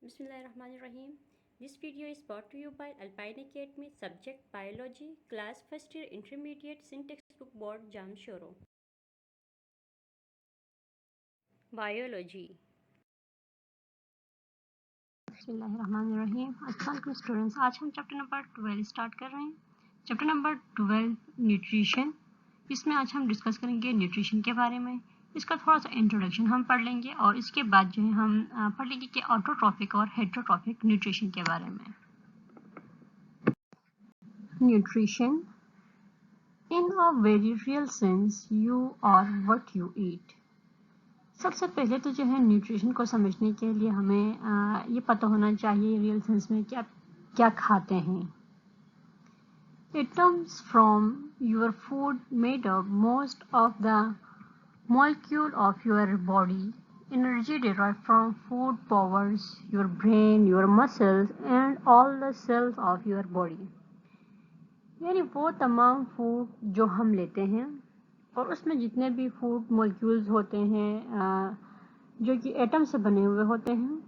Bismillahirrahmanirrahim. This video is brought to you by Alpine Academy, subject Biology, class 1st year intermediate, syntax book board, Jamshoro. Biology. बिस्मिल्लाहिर्रहमानिर्रहीम। अस्सलाम वालेकुम students, आज हम chapter number 12 start कर रहे हैं। Chapter number 12 nutrition. इसमें आज हम डिस्कस करेंगे न्यूट्रिशन के बारे में। इसका थोड़ा सा इंट्रोडक्शन हम पढ़ लेंगे और इसके बाद जो है हम पढ़ लेंगे कि ऑटोट्रॉफिक और हेटेरोट्रॉफिक न्यूट्रिशन के बारे में। Nutrition in a very real sense, you are what you eat. सबसे पहले तो जो है न्यूट्रिशन को समझने के लिए हमें ये पता होना चाहिए रियल सेंस में कि आप क्या खाते हैं। It comes from your food made up most of the molecule of your body. Energy derived from food powers your brain, your muscles and all the cells of your body. यानी वो तमाम food जो हम लेते हैं और उसमें जितने भी फूड मॉलिक्यूल्स होते हैं जो कि एटम से बने हुए होते हैं,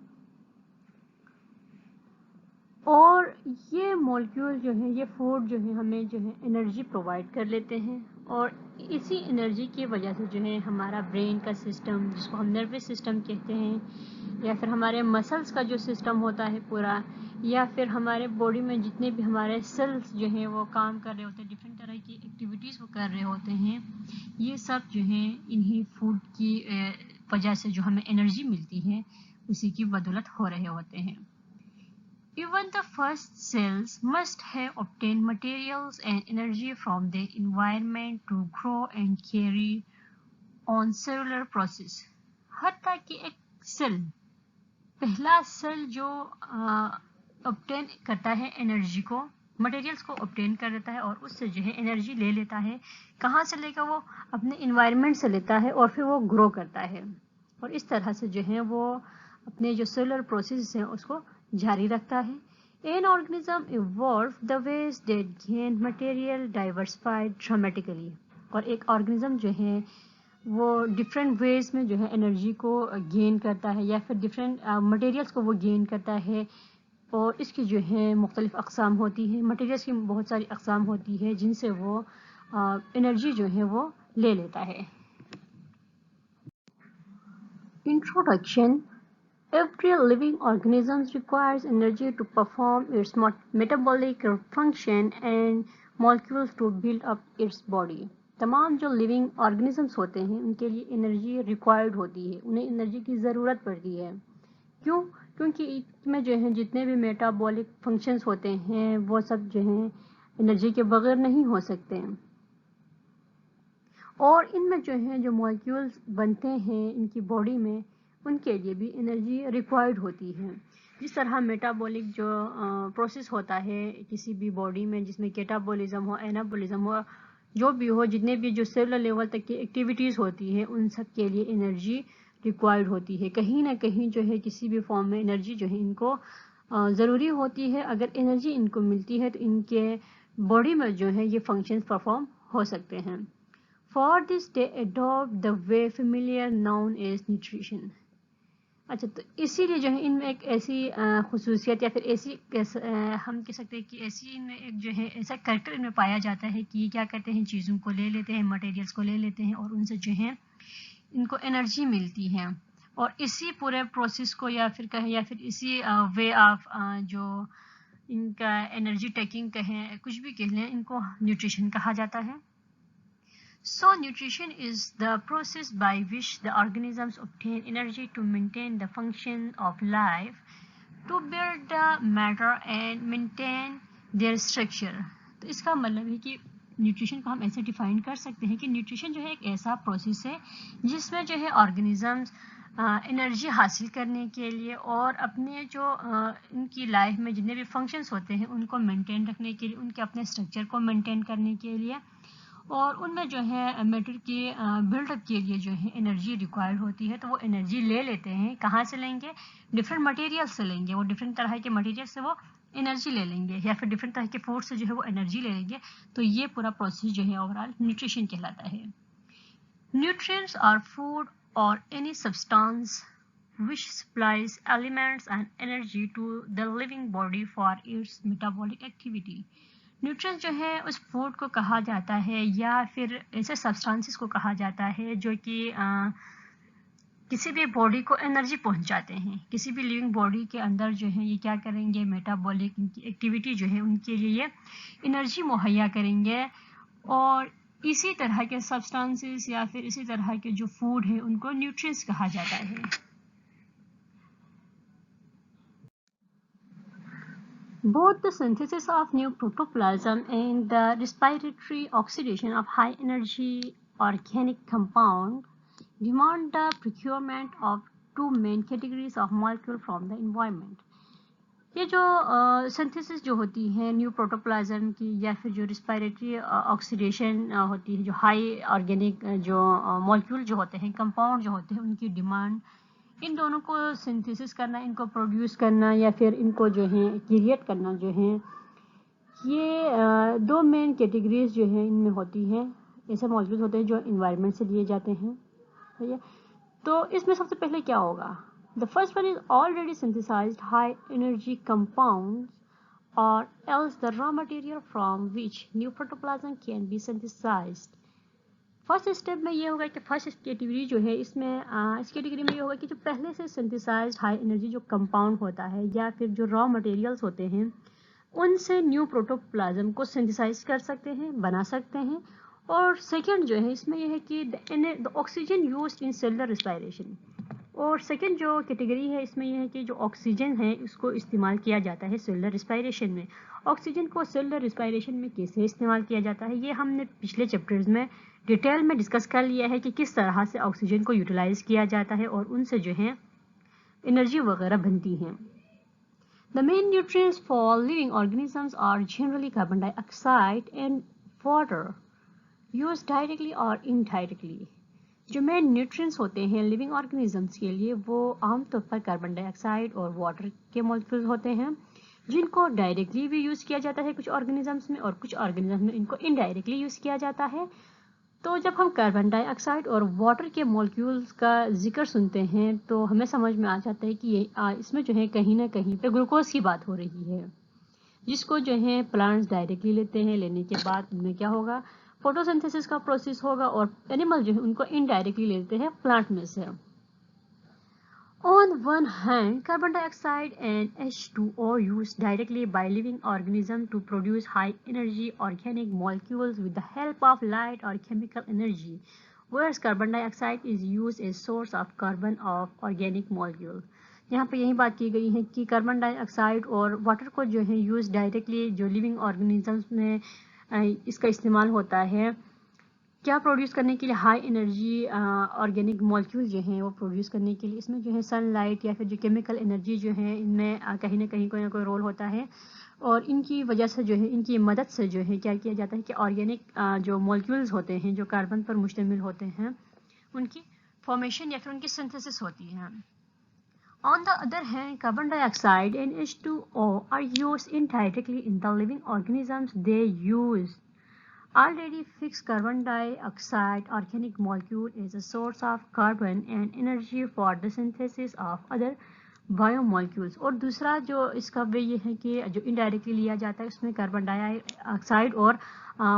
और ये मॉलिक्यूल जो है, ये फूड जो है हमें जो है एनर्जी प्रोवाइड कर लेते हैं। और इसी एनर्जी की वजह से जो है हमारा ब्रेन का सिस्टम, जिसको हम नर्वस सिस्टम कहते हैं, या फिर हमारे मसल्स का जो सिस्टम होता है पूरा, या फिर हमारे बॉडी में जितने भी हमारे सेल्स जो हैं वो काम कर रहे होते हैं, डिफरेंट तरह की एक्टिविटीज़ वो कर रहे होते हैं, ये सब जो है इन्हीं फूड की वजह से जो हमें एनर्जी मिलती है उसी की बदौलत हो रहे होते हैं। Even the first cells must have obtained materials and energy from their environment to grow and carry on cellular process. हत्ता कि एक सेल, पहला सेल जो ऑब्टेन करता है एनर्जी को, मटेरियल्स को ऑब्टेन कर लेता है और उससे जो है एनर्जी ले लेता है। कहाँ से लेगा? वो अपने इन्वायरमेंट से लेता है और फिर वो ग्रो करता है और इस तरह से जो है वो अपने जो सेलुलर प्रोसेस है उसको जारी रखता है। An organism evolved the ways that gain material diversified dramatically. और एक ऑर्गेनिज्म जो है वो डिफरेंट वेज में जो है एनर्जी को गेन करता है या फिर डिफरेंट मटेरियल्स को वो गेन करता है, और इसकी जो है मुख्तलिफ अक़साम होती है। मटेरियल्स की बहुत सारी अक़साम होती है जिनसे वो एनर्जी जो है वो ले लेता है। Introduction. Every living organism requires energy to perform its metabolic function and molecules to build up its body. तमाम जो लिविंग ऑर्गेनिजम्स होते हैं उनके लिए एनर्जी रिक्वायर्ड होती है, उन्हें एनर्जी की ज़रूरत पड़ती है। क्यों? क्योंकि इसमें जो है जितने भी मेटाबॉलिक फंक्शंस होते हैं वो सब जो हैं एनर्जी के बगैर नहीं हो सकते हैं, और इनमें जो है जो मॉलिक्यूल्स बनते हैं इनकी बॉडी में उनके लिए भी एनर्जी रिक्वायर्ड होती है। जिस तरह मेटाबॉलिक जो प्रोसेस होता है किसी भी बॉडी में, जिसमें कैटाबॉलिज्म हो, एनाबॉलिज्म हो, जो भी हो, जितने भी जो सेलुलर लेवल तक की एक्टिविटीज़ होती हैं उन सब के लिए एनर्जी रिक्वायर्ड होती है। कहीं ना कहीं जो है किसी भी फॉर्म में एनर्जी जो है इनको ज़रूरी होती है। अगर एनर्जी इनको मिलती है तो इनके बॉडी में जो है ये फंक्शंस परफॉर्म हो सकते हैं। For this they adopt the way familiar known as nutrition. अच्छा, तो इसीलिए जो है इनमें एक ऐसी खुसूसियत या फिर ऐसी हम कह सकते हैं कि ऐसी इनमें एक जो है ऐसा करैक्टर इनमें पाया जाता है कि क्या करते हैं, चीज़ों को ले लेते हैं, मटेरियल्स को ले लेते हैं और उनसे जो है इनको एनर्जी मिलती है। और इसी पूरे प्रोसेस को या फिर कहें या फिर इसी वे ऑफ जो इनका एनर्जी टेकिंग कहें, कुछ भी कह लें, इनको न्यूट्रिशन कहा जाता है। So nutrition is the process by which the organisms obtain energy to maintain the function of life, to build the matter and maintain their structure. तो इसका मतलब है कि न्यूट्रिशन को हम ऐसे डिफाइन कर सकते हैं कि न्यूट्रिशन जो है एक ऐसा प्रोसेस है जिसमें जो है ऑर्गेनिजम्स एनर्जी हासिल करने के लिए और अपने जो इनकी लाइफ में जितने भी फंक्शंस होते हैं उनको मेंटेन रखने के लिए, उनके अपने स्ट्रक्चर को मेंटेन करने के लिए और उनमें जो है मैटर की बिल्डअप के लिए जो है एनर्जी रिक्वायर्ड होती है। तो वो एनर्जी ले लेते हैं। कहाँ से लेंगे? डिफरेंट मटेरियल से लेंगे। वो डिफरेंट तरह के मटेरियल से वो एनर्जी ले लेंगे या फिर डिफरेंट तरह के फूड से जो है वो एनर्जी ले लेंगे। तो ये पूरा प्रोसेस जो है ओवरऑल न्यूट्रिशन कहलाता है। न्यूट्रिएंट्स आर फूड और any substance which supplies elements and energy to the living body for its metabolic activity. Nutrients जो है उस फूड को कहा जाता है या फिर ऐसे सब्सटेंसेस को कहा जाता है जो कि किसी भी बॉडी को एनर्जी पहुंचाते हैं। किसी भी लिविंग बॉडी के अंदर जो है ये क्या करेंगे, मेटाबॉलिक एक्टिविटी जो है उनके लिए ये एनर्जी मुहैया करेंगे। और इसी तरह के सब्सटेंसेस या फिर इसी तरह के जो फूड है उनको न्यूट्रिएंट्स कहा जाता है। Both the synthesis of new protoplasm and the respiratory oxidation of high energy organic compound demand the procurement of two main categories of molecule from the environment. ये जो सिंथेसिस जो होती है न्यू प्रोटोप्लाज्म की या फिर जो रिस्पायरेटरी ऑक्सीडेशन होती है, जो हाई ऑर्गेनिक जो मॉलिक्यूल जो होते हैं, कंपाउंड जो होते हैं, उनकी डिमांड, इन दोनों को सिंथेसिस करना, इनको प्रोड्यूस करना या फिर इनको जो है क्रिएट करना जो है, ये दो मेन कैटेगरीज जो है इनमें होती है। ऐसे मॉलिक्यूल्स होते हैं जो एनवायरनमेंट से लिए जाते हैं, ठीक है। तो इसमें सबसे पहले क्या होगा, the first one is already synthesized high energy compounds or else the raw material from which new protoplasm can be synthesized. First step में ये होगा कि फर्स्ट कैटेगरी जो है इसमें इस कैटेगरी में ये होगा कि जो पहले से सिंथेसाइज्ड हाई एनर्जी जो कंपाउंड होता है या फिर जो रॉ मटेरियल्स होते हैं उनसे न्यू प्रोटोप्लाज्म को सिंथेसाइज कर सकते हैं, बना सकते हैं। और सेकेंड जो है इसमें यह है कि the oxygen used in cellular respiration. और सेकेंड जो कैटेगरी है इसमें यह है कि जो ऑक्सीजन है इसको इस्तेमाल किया जाता है सेलुलर रेस्पिरेशन में। ऑक्सीजन को सेलुलर रेस्पिरेशन में कैसे इस्तेमाल किया जाता है ये हमने पिछले चैप्टर्स में डिटेल में डिस्कस कर लिया है कि किस तरह से ऑक्सीजन को यूटिलाइज किया जाता है और उनसे जो है एनर्जी वगैरह बनती है। The main nutrients for living organisms are generally carbon dioxide and water use directly और इनडायरेक्टली। जो मेन न्यूट्रिएंट्स होते हैं लिविंग ऑर्गेनिजम्स के लिए वो आमतौर पर कार्बन डाइऑक्साइड और वाटर के मॉलिक्यूल्स होते हैं, जिनको डायरेक्टली भी यूज़ किया जाता है कुछ ऑर्गेनिजम्स में और कुछ ऑर्गेनिजम्स में इनको इनडायरेक्टली यूज़ किया जाता है। तो जब हम कार्बन डाइऑक्साइड और वाटर के मॉलिक्यूल्स का जिक्र सुनते हैं तो हमें समझ में आ जाता है कि ये इसमें जो है कहीं ना कहीं पे ग्लूकोज की बात हो रही है, जिसको जो है प्लांट्स डायरेक्टली लेते हैं। लेने के बाद उनमें क्या होगा, फोटोसिंथेसिस का प्रोसेस होगा और एनिमल जो है उनको इनडायरेक्टली लेते हैं प्लांट में से। On one hand, carbon dioxide and H2O used directly by living organisms to produce high-energy organic molecules with the help of light or chemical energy, whereas carbon dioxide is used as source of carbon of organic molecules. यहाँ पे यही बात की गई है कि carbon dioxide और water को जो है यूज़ डायरेक्टली जो लिविंग ऑर्गेनिजम्स में इसका इस्तेमाल होता है क्या प्रोड्यूस करने के लिए, हाई एनर्जी ऑर्गेनिक मॉलिक्यूल जो हैं वो प्रोड्यूस करने के लिए। इसमें जो है सनलाइट या फिर जो केमिकल एनर्जी जो है इनमें कहीं ना कहीं कोई ना कोई रोल होता है और इनकी वजह से जो है इनकी मदद से जो है क्या किया जाता है कि ऑर्गेनिक जो मॉलिक्यूल्स होते हैं जो कार्बन पर मुश्तमिल होते हैं उनकी फॉर्मेशन या फिर उनकी सिंथेसिस होती है। On the other hand, carbon dioxide and H2O are used indirectly in the living organisms. They use already fixed carbon dioxide organic molecule is a source of carbon and energy for the synthesis of other biomolecules। और दूसरा जो इसका वे ये है कि जो indirectly लिया जाता है उसमें कार्बन डाइऑक्साइड और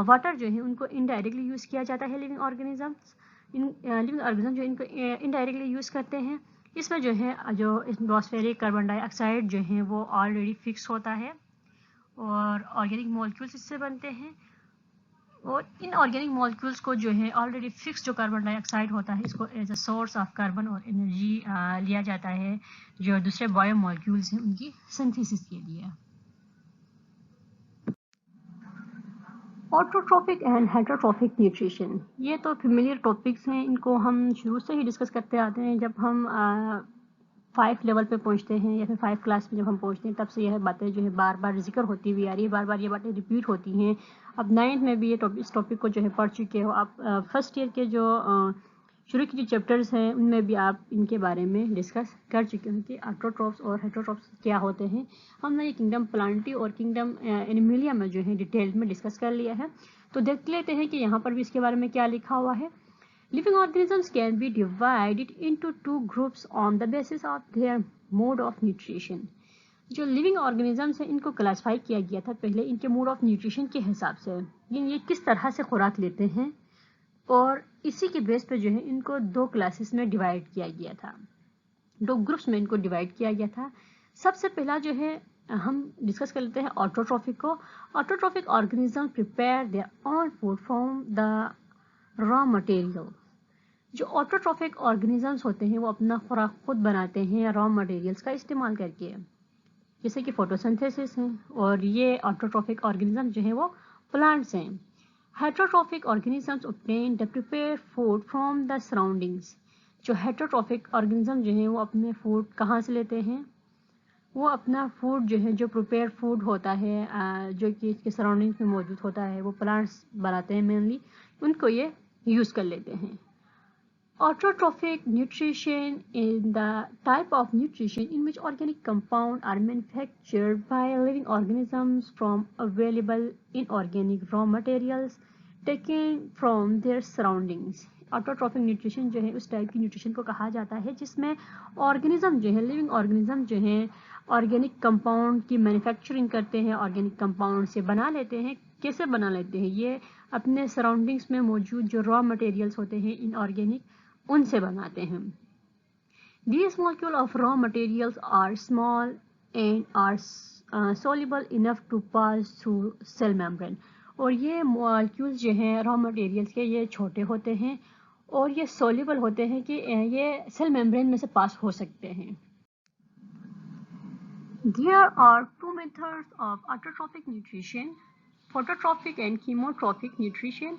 वाटर जो है उनको इनडायरेक्टली यूज़ किया जाता है लिविंग ऑर्गेनिजम्स। लिविंग ऑर्गेनिज्म जो इनको इनडायरेक्टली यूज़ करते हैं, इसमें जो है जो एटमॉस्फेरिक कार्बन डाइऑक्साइड जो है वो ऑलरेडी फिक्स होता है और ऑर्गेनिक मॉलिक्यूल्स इससे बनते हैं। और इन ऑर्गेनिक मॉलिक्यूल्स को जो है ऑलरेडी फिक्स जो कार्बन डाइऑक्साइड होता है इसको as a source of carbon और एनर्जी लिया जाता है जो दूसरे बायो मॉलिक्यूल्स हैं उनकी सिंथेसिस के लिए। ऑटोट्रोफिक एंड हेटरोट्रोफिक न्यूट्रिशन, ये तो फेमिलियर टॉपिक्स हैं, इनको हम शुरू से ही डिस्कस करते आते हैं। जब हम 5 लेवल पे पहुंचते हैं या फिर 5 क्लास में जब हम पहुंचते हैं तब से यह बातें जो है बार बार जिक्र होती हुई आ रही है, बार बार ये बातें रिपीट होती हैं। अब 9th में भी ये इस टॉपिक को जो है पढ़ चुके हो आप। फर्स्ट ईयर के जो शुरू के जो चैप्टर्स हैं उनमें भी आप इनके बारे में डिस्कस कर चुके हैं कि ऑटोट्रोफ्स और हेटरोट्रोफ्स क्या होते हैं। हमने ये किंगडम प्लांटी और किंगडम एनिमलिया में जो है डिटेल में डिस्कस कर लिया है। तो देख लेते हैं कि यहाँ पर भी इसके बारे में क्या लिखा हुआ है। Living organisms can be divided into two groups on the basis of their mode of nutrition. جو لیونگ آرگنیزمس ہیں ان کو کلاسیفائی کیا گیا تھا پہلے ان کے موڈ آف نیوٹریشن کے حساب سے، یہ کس طرح سے خوراک لیتے ہیں، اور اسی کے بیس پہ جو ہے ان کو دو کلاسز میں ڈیوائڈ کیا گیا تھا، دو گروپس میں ان کو ڈیوائڈ کیا گیا تھا. سب سے پہلا جو ہے ہم ڈسکس کر لیتے ہیں آٹوٹروفک کو. Autotrophic organism prepare their own food from the raw material. جو آٹوٹروفک آرگنیزمس ہوتے ہیں وہ اپنا خوراک خود بناتے ہیں را مٹیریلس کا استعمال کر کے، جیسے کہ فوٹوسنتھیسس ہیں، اور یہ آٹوٹروفک آرگنیزم جو ہیں وہ پلانٹس ہیں. ہیٹروٹروفک organisms obtain the prepared food from the surroundings. جو ہیٹروٹروفک آرگنیزم جو ہیں وہ اپنے فوڈ کہاں سے لیتے ہیں، وہ اپنا فوڈ جو ہے جو پریپیئر فوڈ ہوتا ہے جو کہ اس کے سراؤنڈنگس میں موجود ہوتا ہے وہ پلانٹس بناتے ہیں مینلی، ان کو یہ یوز کر لیتے ہیں. Autotrophic nutrition is the type of nutrition in which organic compounds are manufactured by living organisms from available inorganic raw materials taken from their surroundings. Autotrophic nutrition جو ہے اس ٹائپ کی نیوٹریشن کو کہا جاتا ہے جس میں آرگنیزم جو ہے لیونگ آرگنیزم جو ہیں آرگینک کمپاؤنڈ کی مینوفیکچرنگ کرتے ہیں، آرگینک کمپاؤنڈ سے بنا لیتے ہیں. کیسے بنا لیتے ہیں؟ یہ اپنے سراؤنڈنگس میں موجود جو را مٹیریلس ہوتے ہیں ان آرگینک ان سے بناتے ہیں. These molecules of raw materials are small and are soluble enough to pass through cell membrane. اور یہ molecules جو ہیں raw materials کے یہ چھوٹے ہوتے ہیں اور یہ soluble ہوتے ہیں کہ یہ cell membrane میں سے پاس ہو سکتے ہیں. There are two methods of autotrophic nutrition, phototrophic and chemotrophic nutrition.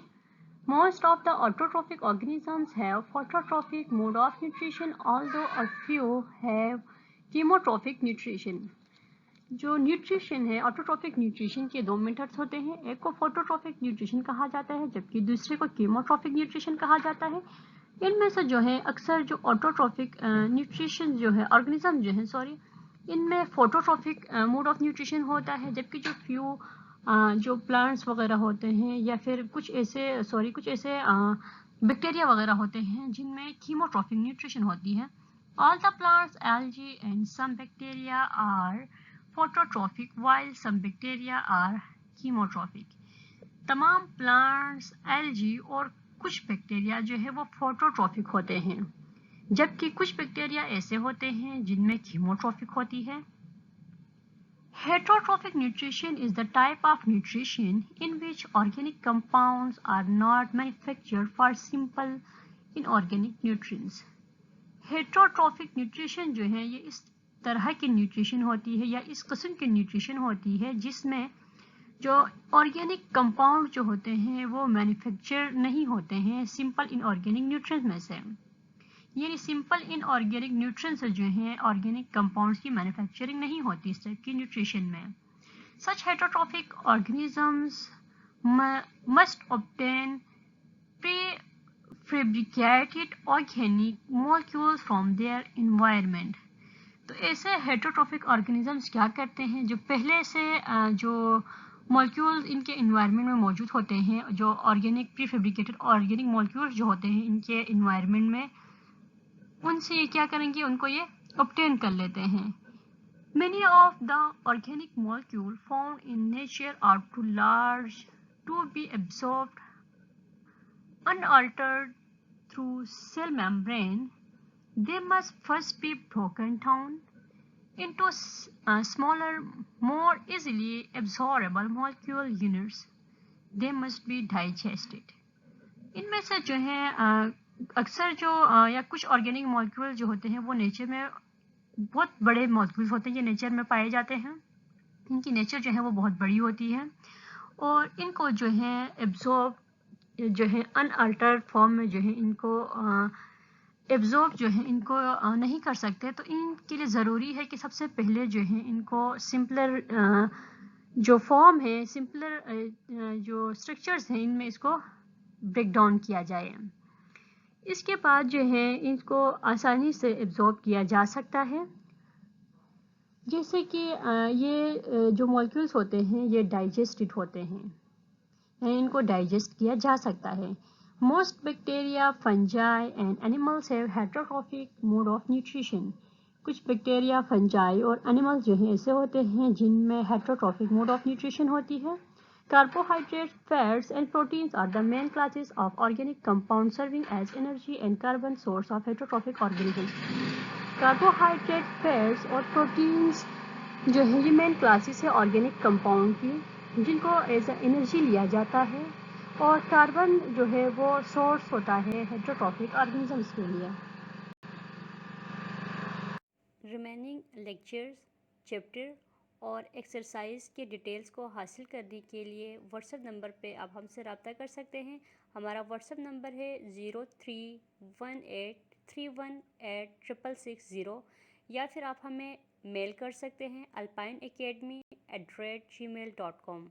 Most of the autotrophic organisms have phototrophic mode of nutrition, although a few have chemotrophic nutrition. جو نیوٹریشن ہے آٹوٹروفک نیوٹریشن کے دو methods ہوتے ہیں، ایک کو فوٹوٹروفک نیوٹریشن کہا جاتا ہے جبکہ دوسرے کو کیموٹروفک نیوٹریشن کہا جاتا ہے. ان میں سے جو ہے اکثر جو آٹوٹروفک نیوٹریشن جو ہے آرگنیزم جو ہے ان میں فوٹوٹروفک موڈ آف نیوٹریشن ہوتا ہے، جبکہ جو فیو جو پلانٹس وغیرہ ہوتے ہیں یا پھر کچھ ایسے بیکٹیریا وغیرہ ہوتے ہیں جن میں کیموٹروفک نیوٹریشن ہوتی ہے. All the plants, algae and some bacteria are phototrophic while some bacteria are chemotrophic. تمام پلانٹس، الجی اور کچھ بیکٹیریا جو ہے وہ فوٹوٹروفک ہوتے ہیں جبکہ کچھ بیکٹیریا ایسے ہوتے ہیں جن میں کیموٹروفک ہوتی ہے. Heterotrophic nutrition is the type of nutrition in which organic compounds are not manufactured for simple inorganic nutrients. Heterotrophic nutrition جو ہے یہ اس طرح کی نیوٹریشن ہوتی ہے یا اس قسم کی نیوٹریشن ہوتی ہے جس میں جو آرگینک کمپاؤنڈ جو ہوتے ہیں وہ مینوفیکچر نہیں ہوتے ہیں سمپل انآرگینک نیوٹرینز میں سے، یعنی سمپل ان آرگینک نیوٹرینز جو ہیں آرگینک کمپاؤنڈز کی مینوفیکچرنگ نہیں ہوتی اس ٹائپ کی نیوٹریشن میں. Such heterotrophic organisms must obtain prefabricated organic molecules from their environment. تو ایسے ہیٹروٹروفک آرگنیزمس کیا کرتے ہیں جو پہلے سے جو مولکیولز ان کے انوائرمنٹ میں موجود ہوتے ہیں، جو آرگینک پری فیبریکیٹڈ آرگینک مولکیولز جو ہوتے ہیں ان کے انوائرمنٹ میں، ان سے یہ کیا کریں گے، ان کو یہ obtain کر لیتے ہیں. Many of the organic molecules found in nature are too large to be absorbed unaltered through cell membrane. They must first be broken down into smaller, more easily absorbable molecule units. They must be digested. ان میں سے جو ہے اکثر جو یا کچھ organic مولکیول جو ہوتے ہیں وہ نیچر میں بہت بڑے مولکیولز ہوتے ہیں، یہ نیچر میں پائے جاتے ہیں، ان کی نیچر جو ہے وہ بہت بڑی ہوتی ہے اور ان کو جو ہے ایبزورب جو ہے ان الٹرڈ فارم میں جو ہے ان کو ایبزورب جو ہے ان کو نہیں کر سکتے. تو ان کے لیے ضروری ہے کہ سب سے پہلے جو ہے ان کو سمپلر جو فارم ہے، سمپلر جو اسٹرکچرز ہیں ان میں اس کو بریک ڈاؤن کیا جائے. اس کے بعد جو ہے ان کو آسانی سے ایبزورب کیا جا سکتا ہے، جیسے کہ یہ جو مولکیولز ہوتے ہیں یہ ڈائجسٹڈ ہوتے ہیں، ان کو ڈائجسٹ کیا جا سکتا ہے. Most bacteria, fungi and animals have heterotrophic mode of nutrition. کچھ بیکٹیریا فنجائی اور انیملز جو ہیں ایسے ہوتے ہیں جن میں ہیٹروٹروفک موڈ آف نیوٹریشن ہوتی ہے. Carbohydrates, fats and proteins are the main classes of organic compounds serving as energy and carbon source of heterotrophic organisms. Carbohydrates, fats اور proteins جو ہے یہ مین کلاسز ہے آرگینک کمپاؤنڈ کی جن کو ایز اے انرجی لیا جاتا ہے اور کاربن جو ہے وہ سورس ہوتا ہے ہیٹروٹروفک آرگنزمس کے لیے. ریمیننگ لیکچرز چیپٹر اور ایکسرسائز کے ڈیٹیلز کو حاصل کرنے کے لیے واٹس ایپ نمبر پہ آپ ہم سے رابطہ کر سکتے ہیں. ہمارا واٹس ایپ نمبر ہے 0318318660 یا پھر آپ ہمیں میل کر سکتے ہیں alpineacademy@gmail.com.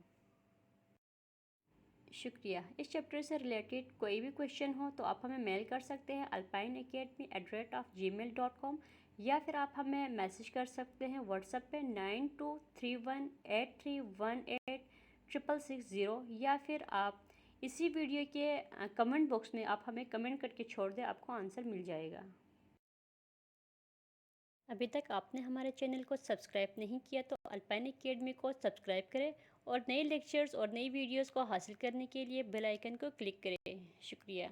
شکریہ. اس چیپٹر سے ریلیٹڈ کوئی بھی کویشچن ہو تو آپ ہمیں میل کر سکتے ہیں alpineacademy@gmail.com یا پھر آپ ہمیں میسج کر سکتے ہیں واٹس ایپ پہ 923183186660 یا پھر آپ اسی ویڈیو کے کمنٹ باکس میں آپ ہمیں کمنٹ کر کے چھوڑ دیں، آپ کو آنسر مل جائے گا. ابھی تک آپ نے ہمارے چینل کو سبسکرائب نہیں کیا تو الپائن اکیڈمی کو سبسکرائب کریں اور نئے لیکچرز اور نئی ویڈیوز کو حاصل کرنے کے لیے بیل آئیکن کو کلک کریں. شکریہ.